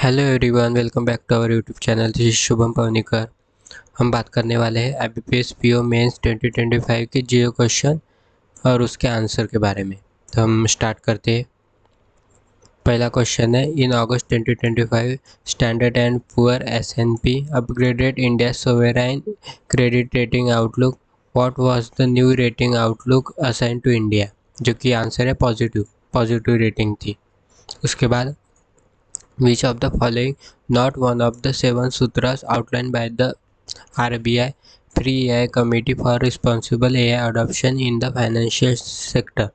Hello everyone, welcome back to our YouTube channel. This is Shubham Pawanikar. हम बात करने वाले हैं IBPS PO मेंस 2025 के जियो क्वेश्चन और उसके आंसर के बारे में। तो हम स्टार्ट करते हैं। पहला क्वेश्चन है, in August 2025 standard and poor S&P upgraded India sovereign credit rating outlook. What was the new rating outlook assign to India? जो कि आंसर है पॉजिटिव रेटिंग थी। उसके बाद which of the following not one of the seven sutras outlined by the RBI Pre-AI Committee for Responsible AI Adoption in the Financial Sector?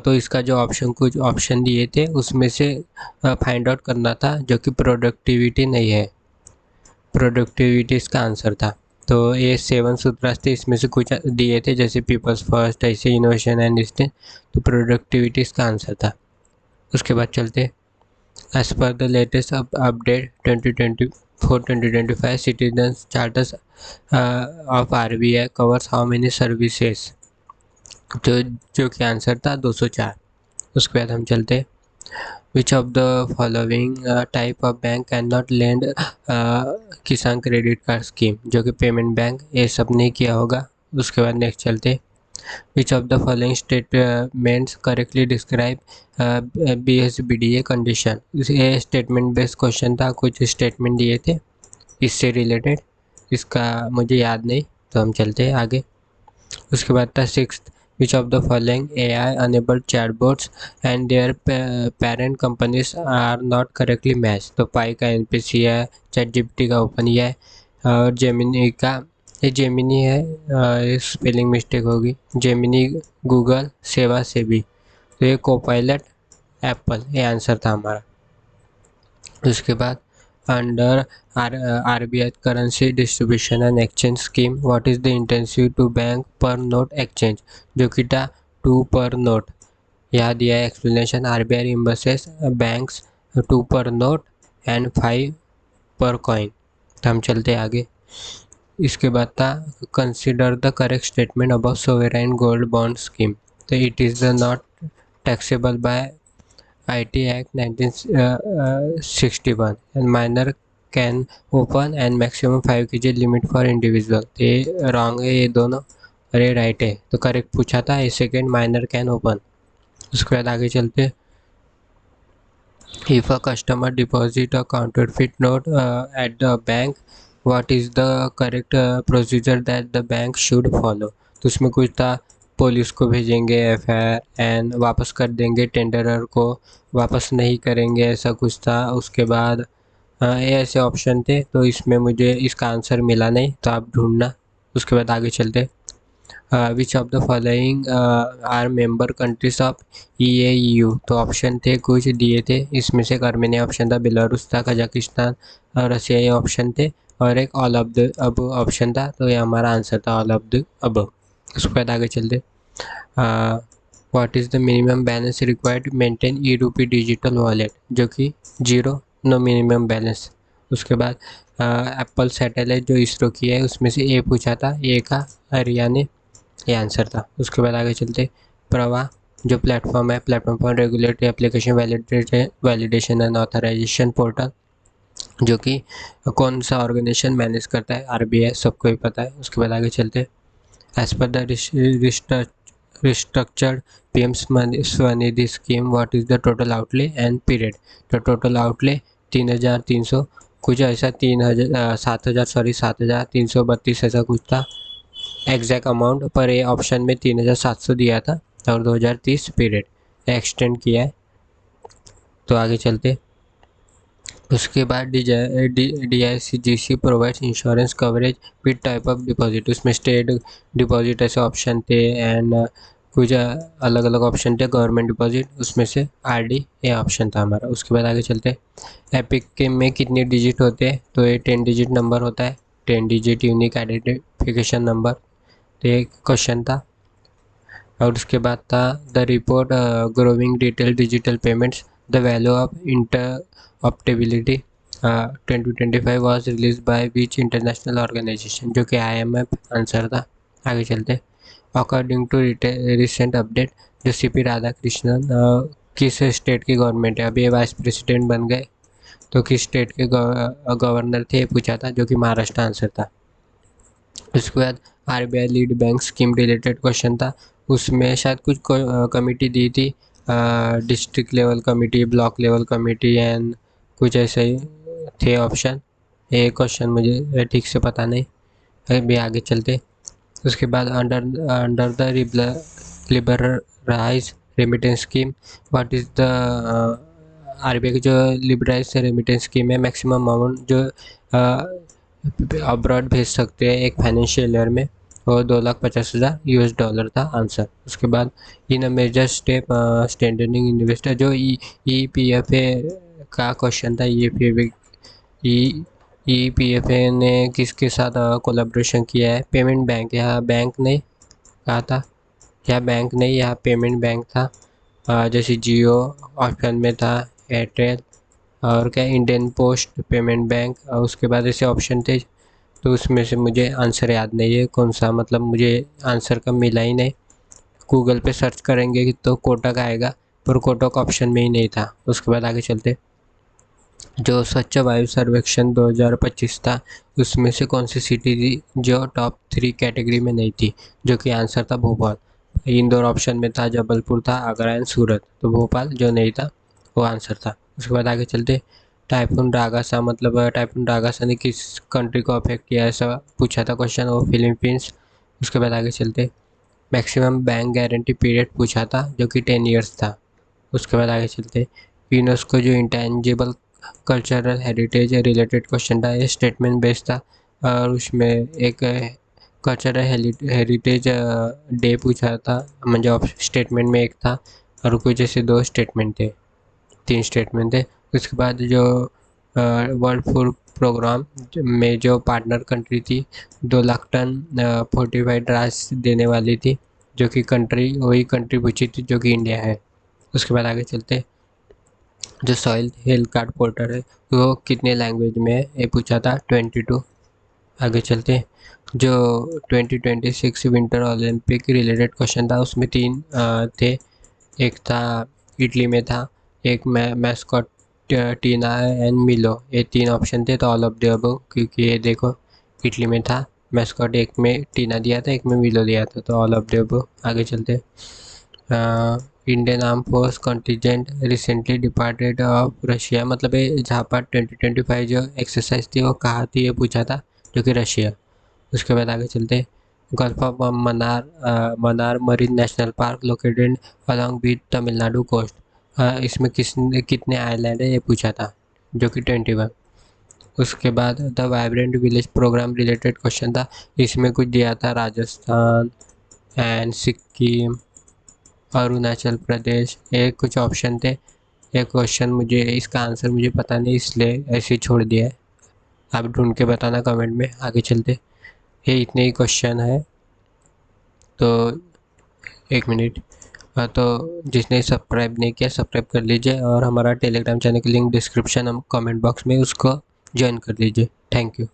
तो इसका जो कुछ ऑप्शन दिए थे उसमें से फाइंड आउट करना था, जो कि प्रोडक्टिविटी नहीं है। प्रोडक्टिविटी इसका आंसर था। तो ये 7 सूत्रास थे, इसमें से कुछ दिए थे जैसे पीपल्स फर्स्ट, ऐसे इनोवेशन एंड डिस्टेंस। तो प्रोडक्टिविटी इसका आंसर था। उसके बाद चलते, as per the latest update 2024-2025 citizens charters of RBI covers how many services? जो कि आंसर था 204। उसके बाद हम चलते, which of the following type of bank can not lend Kisan credit card scheme? जो कि पेमेंट बैंक, ये सब नहीं किया होगा। उसके बाद नेक्स्ट चलते, which of the following statements correctly describe BSBDA condition? ये स्टेटमेंट बेस्ड क्वेश्चन था, कुछ स्टेटमेंट दिए थे इससे रिलेटेड, इसका मुझे याद नहीं, तो हम चलते हैं आगे। उसके बाद था sixth, which of the following AI enabled chatbots and their parent companies are not correctly match? तो पाई का NPC है, ChatGPT का OpenAI और जेमिनी का, ये जेमिनी है, ये स्पेलिंग मिस्टेक होगी, जेमिनी गूगल सेवा से भी। तो ये कोपायलट एप्पल, ये आंसर था हमारा। उसके बाद under RBI currency distribution and exchange scheme what is the intensive to bank per note exchange? जो कि था 2 पर नोट। यहाँ दिया है एक्सप्लेनेशन, RBI रिम्बर्सेस बैंक्स 2 पर नोट एंड 5 पर कॉइन। तो हम चलते आगे। इसके बाद था consider the correct statement about sovereign gold bond scheme. तो it is the not taxable by IT Act 1961 and minor can open and maximum 5 kg limit for individual. ये रॉन्ग है ये दोनों, और ये राइट है। तो करेक्ट पूछा था ये सेकेंड, माइनर कैन ओपन। उसके बाद आगे चलते, if a customer deposit a counterfeit note at the bank, what is the correct procedure that the bank should follow? तो उसमें कुछ था, पुलिस को भेजेंगे FIR एंड वापस कर देंगे, टेंडरर को वापस नहीं करेंगे, ऐसा कुछ था। उसके बाद ये ऐसे ऑप्शन थे, तो इसमें मुझे इसका आंसर मिला नहीं, तो आप ढूंढना। उसके बाद आगे चलते, which of the following are member countries of EAU? तो ऑप्शन थे, कुछ दिए थे, इसमें से एक आर्मेनिया ऑप्शन था, बेलारूस था, कजाकिस्तान और रसिया, ये ऑप्शन थे, और एक all of the above option था। तो ये हमारा आंसर था ऑल ऑफ द अबव। उसके बाद आगे चलते, what is the minimum balance required to maintain E-Rupee digital wallet? जो कि 0, नो मिनिमम बैलेंस। उसके बाद एप्पल सैटेलाइट जो इसरो की है उसमें से ए पूछा था, ए का हरियाणा, ये आंसर था। उसके बाद आगे चलते, प्रवाह जो प्लेटफॉर्म है, platform for regulatory application validation and authorisation portal, जो कि कौन सा ऑर्गेनाइजेशन मैनेज करता है? RBI, सबको ही पता है। उसके बाद आगे चलते, as per the restructured PM Svanidhi scheme what is the total outlay and period? तो टोटल आउटले 3,300 कुछ ऐसा, 7,332 ऐसा कुछ था एग्जैक्ट अमाउंट, पर ये ऑप्शन में 3,700 दिया था और 2030 पीरियड एक्सटेंड किया है। तो आगे चलते, उसके बाद DICGC provides insurance coverage with type of deposit. उसमें स्टेट डिपॉजिट ऐसे ऑप्शन थे एंड कुछ अलग अलग ऑप्शन थे, गवर्नमेंट डिपॉजिट, उसमें से RD ये ऑप्शन था हमारा। उसके बाद आगे चलते, एपिक के में कितने डिजिट होते हैं? तो ये 10 डिजिट नंबर होता है, 10 डिजिट यूनिक आइडेंटिफिकेशन नंबर। तो ये क्वेश्चन था। और उसके बाद था the report growing detail digital payments the value of interoperability 2025 was release by which international organisation? जो कि IMF आंसर था। आगे चलते, अकॉर्डिंग टू रिसेंट अपडेट जो CP राधाकृष्णन किस स्टेट की गवर्नमेंट है? अभी वाइस प्रेसिडेंट बन गए, तो किस स्टेट के गवर्नर थे ये पूछा था, जो कि महाराष्ट्र आंसर था। उसके बाद RBI lead bank scheme related question था, उसमें शायद कुछ कमेटी दी थी, district level committee, block level committee and कुछ ऐसे ही थे ऑप्शन। ये क्वेश्चन मुझे ठीक से पता नहीं, अभी आगे चलते। उसके बाद under under the liberalise remittance scheme, what is the RBI की जो लिबरलाइज रेमिटेंस स्कीम है, मैक्सिमम अमाउंट जो अब्रॉड भेज सकते हैं एक फाइनेंशियल ईयर में, वो 2,50,000 US डॉलर था आंसर। उसके बाद इन अ मेजर स्टेप स्टैंडर्डिंग इन्वेस्टर, जो EPFA का क्वेश्चन था। EPFA ने किसके साथ कोलैबोरेशन किया है? पेमेंट बैंक, यहाँ बैंक नहीं कहा था, यहाँ बैंक नहीं, यहाँ पेमेंट बैंक था। जैसे जियो ऑप्शन में था, एयरटेल और क्या इंडियन पोस्ट पेमेंट बैंक, और उसके बाद ऐसे ऑप्शन थे, तो उसमें से मुझे आंसर याद नहीं है कौन सा, मतलब मुझे आंसर का मिला ही नहीं। गूगल पे सर्च करेंगे तो कोटक आएगा, पर कोटक ऑप्शन में ही नहीं था। उसके बाद आगे चलते, जो स्वच्छ वायु सर्वेक्षण 2025 था, उसमें से कौन सी सिटी थी जो टॉप 3 कैटेगरी में नहीं थी, जो कि आंसर था भोपाल। इंदौर ऑप्शन में था, जबलपुर था, आगरा एंड सूरत, तो भोपाल जो नहीं था वो आंसर था। उसके बाद आगे चलते, टाइफून रागासा, मतलब टाइफून रागासा ने किस कंट्री को अफेक्ट किया, ऐसा पूछा था क्वेश्चन, वो फिलीपींस। उसके बाद आगे चलते, मैक्सिमम बैंक गारंटी पीरियड पूछा था, जो कि 10 ईयर्स था। उसके बाद आगे चलते, यूनेस्को जो intangible cultural heritage related question था, ये स्टेटमेंट बेस्ड था, और उसमें एक कल्चरल हेरिटेज डे पूछा था, मतलब स्टेटमेंट में एक था और कुछ जैसे 2 स्टेटमेंट थे, 3 स्टेटमेंट थे। उसके बाद जो वर्ल्ड फूड प्रोग्राम में जो पार्टनर कंट्री थी, 2 लाख टन फोर्टिफाइड राइस देने वाली थी, जो कि कंट्री वही कंट्री पूछी थी जो कि इंडिया है। उसके बाद आगे चलते, जो सॉइल हेल्थ कार्ड पोर्टल है वो कितने लैंग्वेज में है, ये पूछा था 22। आगे चलते, जो 2026 विंटर ओलंपिक रिलेटेड क्वेश्चन था, उसमें 3 थे। एक था इटली में था, एक मैस्कॉट टीना एंड मिलो, ये 3 ऑप्शन थे, तो ऑल ऑफ द अबव, क्योंकि ये देखो इटली में था मैस्कॉट, एक में टीना दिया था, एक में मिलो दिया था, तो ऑल ऑफ द अबव। आगे चलते, Indian arm force contingent recently departed of Russia, मतलब ये झापाट 2025 जो एक्सरसाइज थी वो कहाँ थी, ये पूछा था, जो कि रशिया। उसके बाद आगे चलते, gulf of Mannar marine national park located along with Tamil Nadu coast, इसमें कितने आइलैंड है, ये पूछा था, जो कि 21। उसके बाद the vibrant village program related question था, इसमें कुछ दिया था राजस्थान एंड सिक्किम, अरुणाचल प्रदेश, ये कुछ ऑप्शन थे। ये क्वेश्चन मुझे, इसका आंसर मुझे पता नहीं, इसलिए ऐसे ही छोड़ दिया है, आप ढूंढ के बताना कमेंट में। आगे चलते, ये इतने ही क्वेश्चन है, तो 1 मिनट। तो जिसने सब्सक्राइब नहीं किया सब्सक्राइब कर लीजिए, और हमारा टेलीग्राम चैनल की लिंक डिस्क्रिप्शन कमेंट बॉक्स में, उसको ज्वाइन कर लीजिए। Thank you.